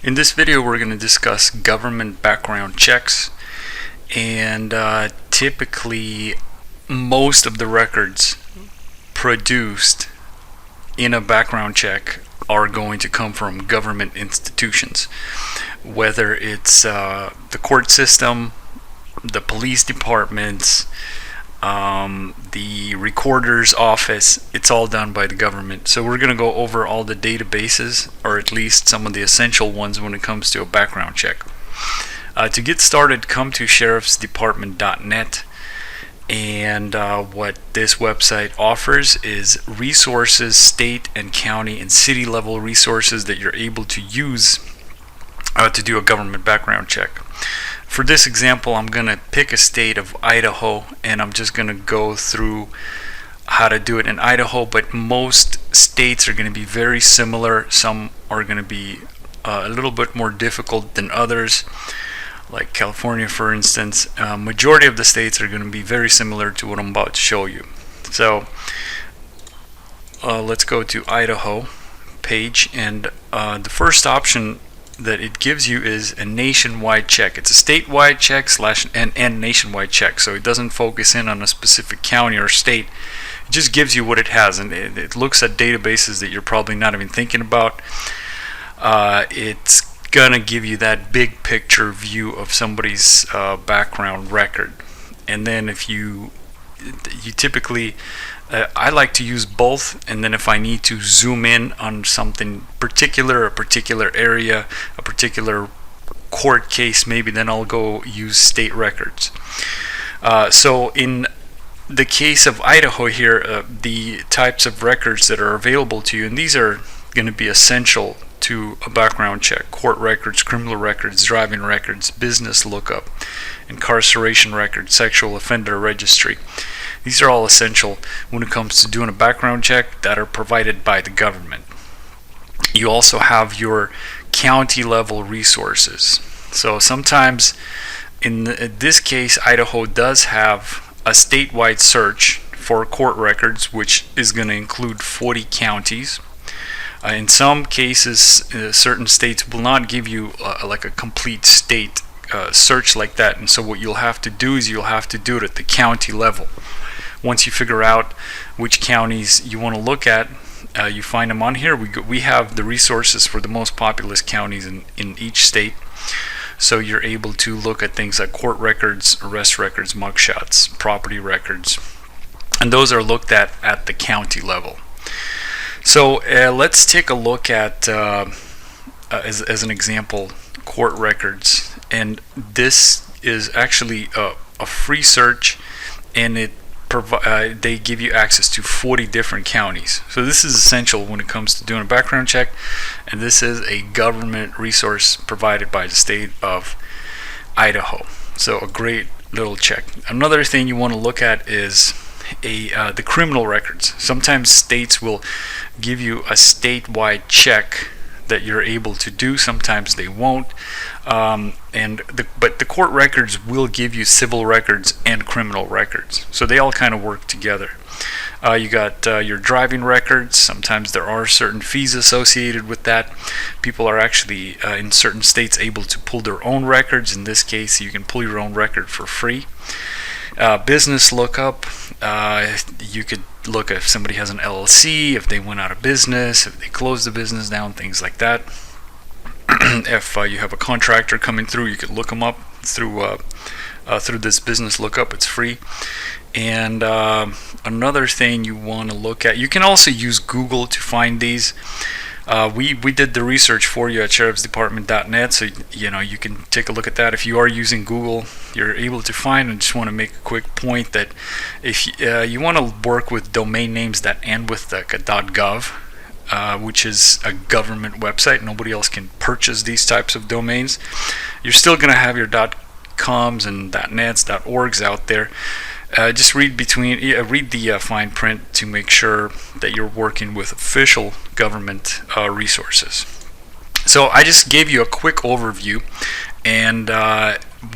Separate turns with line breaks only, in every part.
In this video, we're going to discuss government background checks, and typically most of the records produced in a background check are going to come from government institutions, whether it's the court system, the police departments, the recorder's office. It's all done by the government. So we're going to go over all the databases, or at least some of the essential ones when it comes to a background check. To get started, come to sheriffsdepartment.net, and what this website offers is resources, state and county and city level resources that you're able to use to do a government background check. For this example, I'm going to pick a state of Idaho, and I'm just going to go through how to do it in Idaho, but most states are going to be very similar. Some are going to be a little bit more difficult than others, like California, for instance. Majority of the states are going to be very similar to what I'm about to show you. So let's go to Idaho page, and the first option that it gives you is a nationwide check. It's a statewide check and nationwide check, so it doesn't focus in on a specific county or state. It just gives you what it has, and it looks at databases that you're probably not even thinking about. It's gonna give you that big picture view of somebody's background record, and then if you typically I like to use both, and then if I need to zoom in on something particular, a particular area, a particular court case, maybe then I'll go use state records. So in the case of Idaho here, the types of records that are available to you, and these are going to be essential to a background check: court records, criminal records, driving records, business lookup, incarceration records, sexual offender registry. These are all essential when it comes to doing a background check that are provided by the government. You also have your county level resources. So sometimes, in this case, Idaho does have a statewide search for court records, which is going to include 40 counties. In some cases, certain states will not give you like a complete state search like that, and so what you'll have to do is you'll have to do it at the county level. Once you figure out which counties you want to look at, you find them on here. We have the resources for the most populous counties in each state, so you're able to look at things like court records, arrest records, mugshots, property records, and those are looked at the county level. So let's take a look at, as an example, court records, and this is actually a free search, and they give you access to 40 different counties. So this is essential when it comes to doing a background check, and this is a government resource provided by the state of Idaho. So a great little check. Another thing you want to look at is the criminal records. Sometimes states will give you a statewide check that you're able to do. Sometimes they won't. But the court records will give you civil records and criminal records, so they all kind of work together. You got your driving records. Sometimes there are certain fees associated with that. People are actually in certain states able to pull their own records. In this case, you can pull your own record for free. Business lookup. You could look if somebody has an LLC, if they went out of business, if they closed the business down, things like that. If you have a contractor coming through, you could look them up through this business lookup. It's free. And another thing you want to look at, you can also use Google to find these. We did the research for you at sheriffsdepartment.net, so you can take a look at that. If you are using Google, you're able to find. I just want to make a quick point that if you want to work with domain names that end with like a .gov, which is a government website, nobody else can purchase these types of domains. You're still going to have your .coms and .nets, .orgs out there. Just read the fine print to make sure that you're working with official government resources. So I just gave you a quick overview, and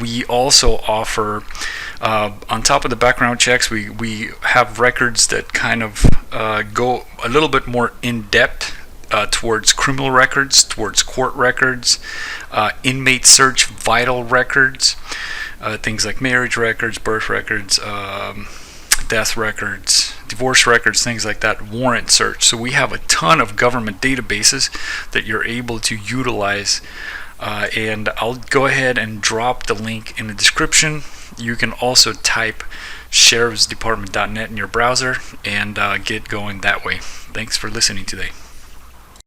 we also offer, on top of the background checks, we have records that kind of go a little bit more in depth towards criminal records, towards court records, inmate search vital records, things like marriage records, birth records, death records, divorce records, things like that, warrant search. So we have a ton of government databases that you're able to utilize, and I'll go ahead and drop the link in the description. You can also type sheriffsdepartment.net in your browser and get going that way. Thanks for listening today.